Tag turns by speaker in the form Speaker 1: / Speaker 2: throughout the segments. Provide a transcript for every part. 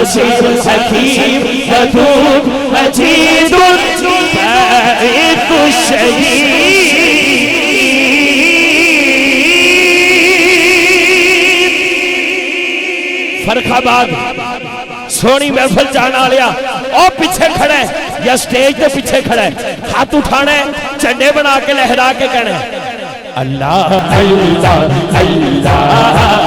Speaker 1: बशीर हकीम वदूद मजीद फरखाबाद सोनी महफिल जाने वालिया और पीछे खड़ा है या स्टेज के पीछे खड़ा है, हाथ उठाने झंडे बना के लहरा के कहना अल्लाह अल्लाह अल्लाह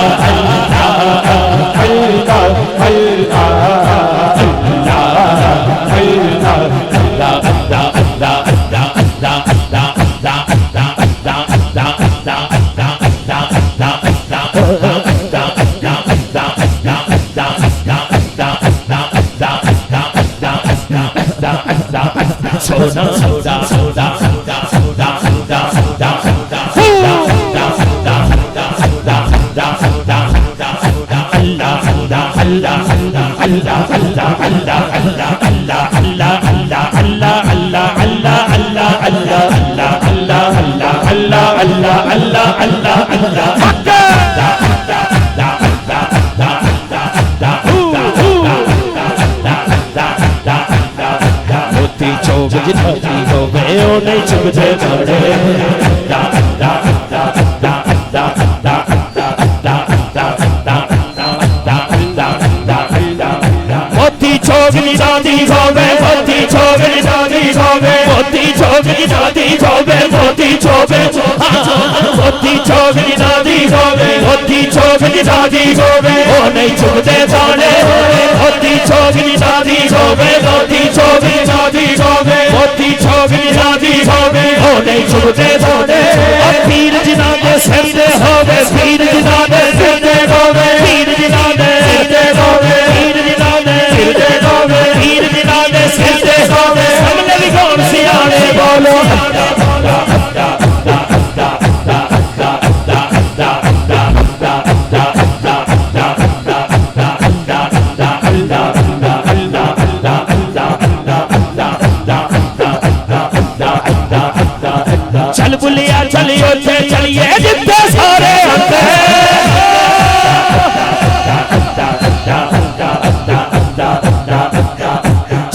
Speaker 1: सोना सोदा सोदा सोदा सोदा सोदा सोदा जितनी हो गए ओ नहीं चुभते बड़े मोती छोगनी दादी होवे मोती छोगनी दादी होवे मोती छोगनी दादी होवे मोती छोगे मोती छोगनी दादी होवे मोती छोगनी दादी होवे ओ नहीं चुभते बड़े मोती छोगनी दादी होवे मोती छोगनी दादी होवे मोती छोगनी दादी होवे ओ नहीं चुभते बड़े पीर जिना के सिर दे होवे पीर जिना के सिर दे होवे पीर जिना के सिर दे होवे पीर जिना के सिर दे होवे पीर जिना के सिर दे होवे हमने भी कौन सियाने बोलो चल बुलिया चलियो चलिए जितने सारे होते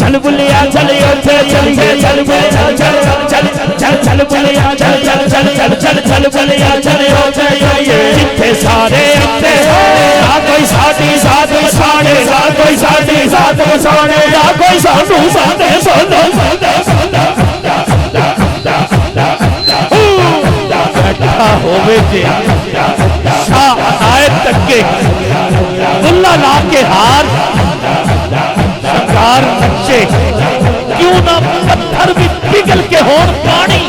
Speaker 1: चल बुलिया चलियो चलिए चल बुलिया चल चल चल चल बुलिया चल चल चल चल चल चल बुलिया चलियो चलिए जितने सारे होते ना कोई साथी साथ साड़े ना कोई साथी साथ साड़े ना कोई साधु साधे सोनो होवे जे शाह आयत तक बुल्ला ला के हार सरकार नक्शे क्यों ना पत्थर भी पिघल के होर पानी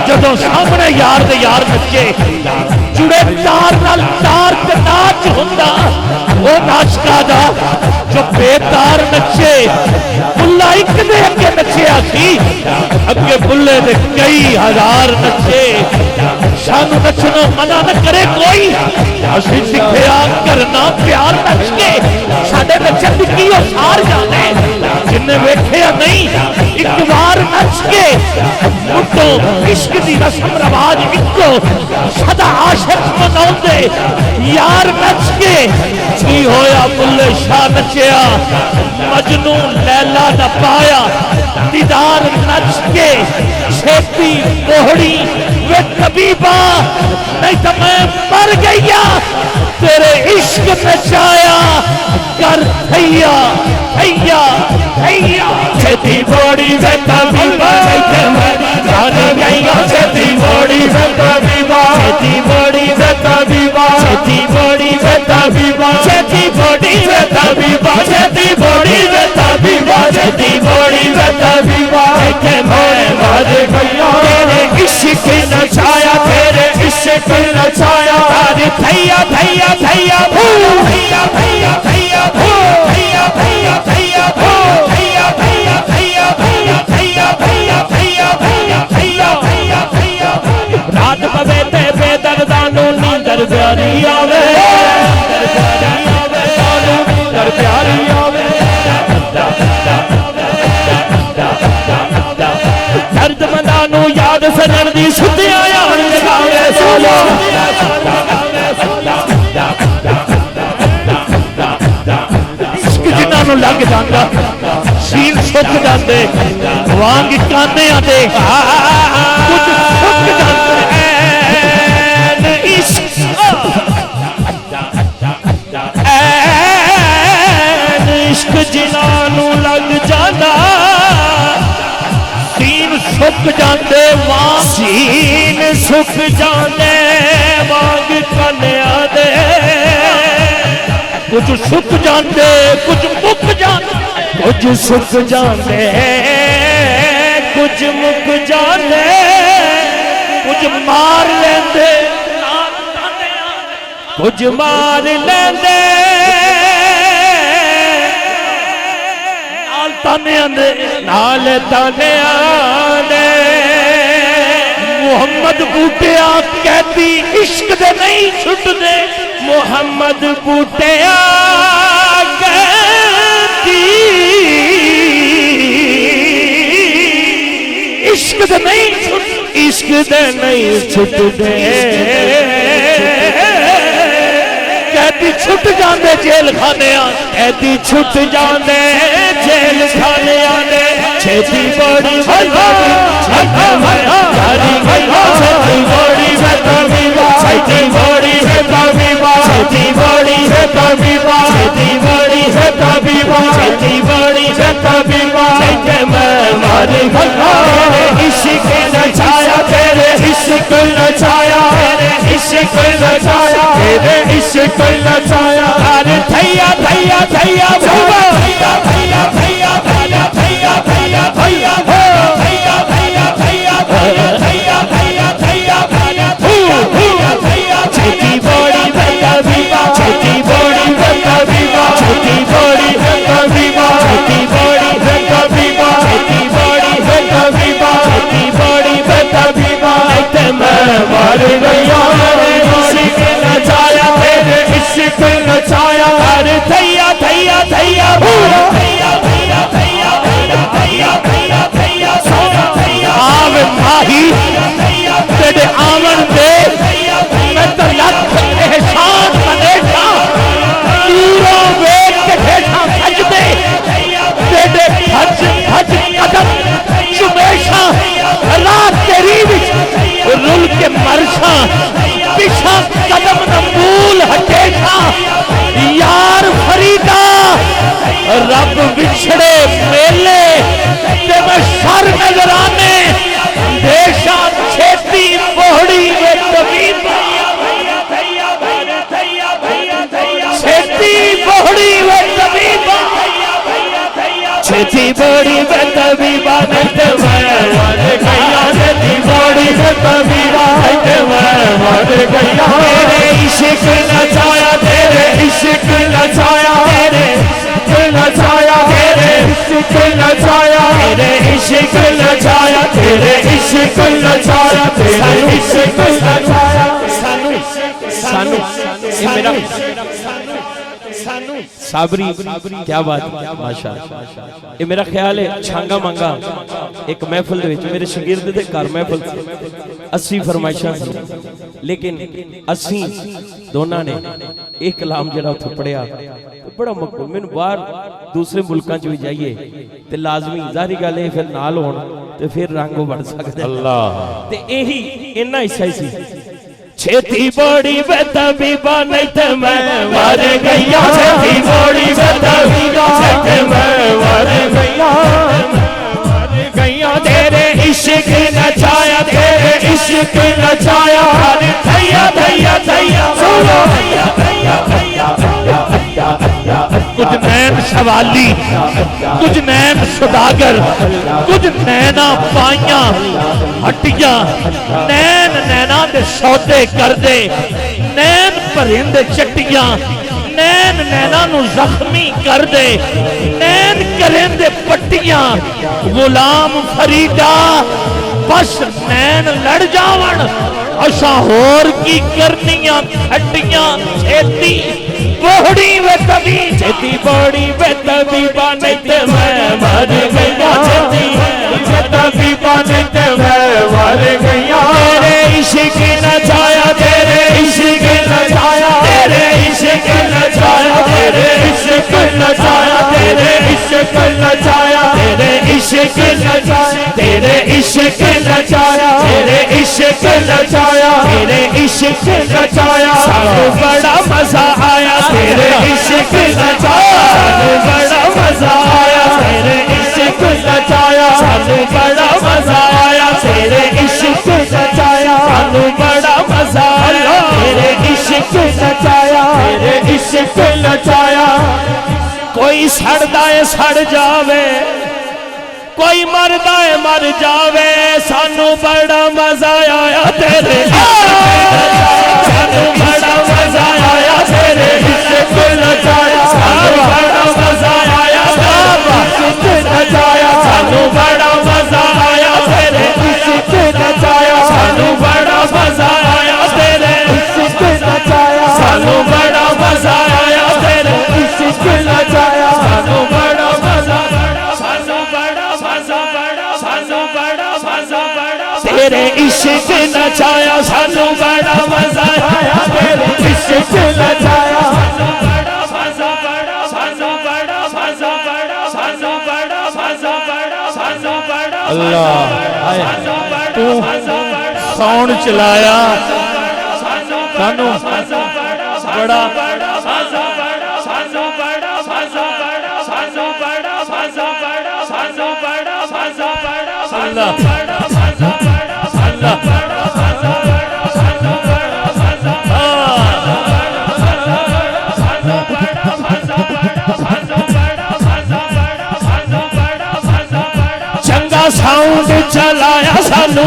Speaker 1: जदों सामने यार दे यार नच्चे जुड़े तार नाल तार ते नाच हुंदा ओ नाचका दा जो बेतार नच्चे बुल्ला एक दे अगे नच्चिया सी अगे बुल्ले दे कई हजार नच्चे सानू नचनो मना न करे कोई असी सिखिया करना प्यार नच के साडे नचन दी की सार जाने जिन्ने वेखिया नहीं एक बार नच के मुट्टो इश्क दी रस्म रवाज इको सदा आशिक मनाउंदे यार नच के की होया बुल्ले शाह नचिया मजनू लैला न पाया दीदार नच के छेती कोहड़ी वे तबीबा नहीं तो मैं मर गया तेरे इश्क नचाया कर थैया थैया थैया छेती बॉडी वे तबीबा जाने गया छेती बॉडी वे तबीबा छेती बॉडी वे तबीबा छेती बॉडी वे तबीबा छेती बॉडी वे तबीबा छेती बॉडी वे तबीबा छेती बॉडी वे तबीबा के मैं मर गया तेरे इश्क नचाया तेरे इश्क नचाया अरे थैया थैया थैया भू थैया थैया थैया भू थैया थैया थैया भू थैया थैया थैया थैया थैया थैया थैया थैया थैया थैया रात पवे ते बेदर्दानो नींदर प्यारी आवे नींदर प्यारी आवे दर्द मंदानू याद सजन दी सुतिया यार लगावे सोलो इश्क जिना जिन्हों लग जाता सीन सुक जाते वांग काने आते कुछ सुक जाते इश्क जिन्हों लग जाता सीन सुक जाते वांग सीन सुक जाते वांग काने आते कुछ सुक जाते कुछ मुक जाते कुछ सुक जाते कुछ मुक जाते कुछ मार लेंदे कुछ मार लेंदे नाल ताने आंदे नाल ताने आंदे मुहम्मद बूटिया कहती इश्क दे नहीं छुटदे मुहम्मद बूटिया कहती इश्क दे नहीं छुटदे कहती छुट जाते जेल खाने कहती छुट जाते जेल खाने आने छेती बड़ी छेती बड़ी छेती बड़ी छेती बड़ी छेती बड़ी छेती बड़ी मारी इश्क नचाया तेरे इश्क नचाया इश्क नचाया तेरे इश्क नचाया अरे थैया थैया थैया भैया थैया थैया थैया थैया थैया थैया थैया थैया थैया थैया थैया थैया थैया थैया थैया छेती बड़ी भैया भीवा छेती बड़ी भैया भीवा छेती बड़ी भैया भीवा छेती बड़ी भैया भीवा छेती बड़ी भैया भीवा छेती बड़ी भैया भीवा ते मैं मर गया इश्क नचाया तेरे इश्क नचाया अरे थैया थैया थैया थैया थैया थैया थैया थैया थैया सोना थैया आवे माही तेरे आवन दे मैं तो लख एहसान करेगा दूरों वेख के ठेठा सजदे तेरे भज भज कदम चुमेशा रात तेरी विच रुल के मरशा पिछा कदम नमूल हटेशा यार फरीदा रब बिछड़े मेले ते मैं सर नजराने देशा छेती बोहड़ी में तबीबा छेती बोहड़ी में तबीबा छेती बड़ी में तबीबा नहीं ते मैं मर गया छेती बड़ी में तबीबा नहीं ते मैं मर गया तेरे इश्क नचाया तेरे इश्क नचाया तेरे नचाया तेरे इश्क नचाया तेरे इश्क नचाया तेरे इश्क नचाया तेरे इश्क नचाया सानू सानू ये मेरा साबरी क्या बात माशाअल्लाह ये मेरा ख्याल है छांगा मांगा एक महफिल दे विच मेरे शागिर्द दे घर महफिल 80 फरमाइशां सी लेकिन 80 दोनों ने एक कलाम जरा उत्थे पढ़िया बड़ा मकबूल मैनू बाहर दूसरे मुल्कां च भी जाइए ते लाजमी जाहिर गल है फिर नाल होण ते फिर रंग बढ़ सकदा अल्लाह ते यही इन्ना हिस्सा ही सी छेती बड़ी बेतबीबा नहीं ते मैं मर गया छेती बड़ी बेतबीबा छेती मैं मर गया तेरे इश्क नचाया तेरे इश्क नचाया थैया थैया थैया कुछ नैन सवाली कुछ नैन सुदागर कुछ नैना पाइया हटिया नैन नैना दे सौदे कर दे नैन भरिंदे चट्टियां नैन नैना नू जख्मी कर दे नैन करेंदे पट्टियां गुलाम फरीदा बस नैन लड़ जावन असा होर की करनियां हड्डियां छेती बोहड़ी वे तभी छेती बोहड़ी वे तभी बाने ते मैं मर गया छेती तभी बाने ते मैं मर गया तेरे इश्क नचाया तेरे इश्क नचाया तेरे इश्क नचाया तेरे इश्क नचाया तेरे
Speaker 2: इश्क नचाया,
Speaker 1: तेरे इश्क
Speaker 2: नचाया,
Speaker 1: तेरे इश्क
Speaker 2: नचाया, तेरे इश्क नचाया,
Speaker 1: तेरे इश्क
Speaker 2: नचाया,
Speaker 1: सानू बड़ा मजा आया तेरे इश्क
Speaker 2: नचाया,
Speaker 1: सानू बड़ा मजा आया तेरे इश्क
Speaker 2: नचाया,
Speaker 1: सानू बड़ा मजा आया तेरे इश्क
Speaker 2: नचाया,
Speaker 1: सानू बड़ा मजा आया तेरे इश्क
Speaker 2: नचाया, तेरे इश्क नचाया।
Speaker 1: कोई सड़दा है सड़ जावे, कोई मरदा है मर जावे, सानू बड़ा मजा आया तेरे सानू बड़ा मजा आया तेरे
Speaker 2: इश्क नचाया,
Speaker 1: सानू बड़ा मजा आया
Speaker 2: इश्क नचाया,
Speaker 1: सानू बड़ा मजा आया तेरे
Speaker 2: इश्क नचाया,
Speaker 1: सानू बड़ा मजा आया तेरे
Speaker 2: इश्क नचाया,
Speaker 1: सानू बड़ा मजा आया तेरे
Speaker 2: इश्क नचाया,
Speaker 1: सानू बड़ा मजा सानू बड़ा मजा सानू बड़ा मजा तेरे इश्क नचाया, सानू बड़ा मजा आया तेरे
Speaker 2: इश्क नचाया,
Speaker 1: सानू बड़ा मजा सानू बड़ा मजा सानू बड़ा मजा सानू बड़ा
Speaker 2: अल्लाह
Speaker 1: तू
Speaker 2: साउंड चलाया, सानू
Speaker 1: बड़ा चंगा साउंड चलाया सानू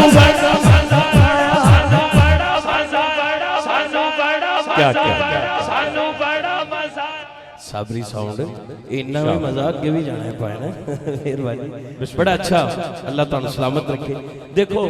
Speaker 2: क्या क्या साबरी साउंड इन्ना भी मजा अगे भी जाना है पाए ना। मेहरबानी, बड़ा अच्छा, अल्लाह तुहानू सलामत रखे। देखो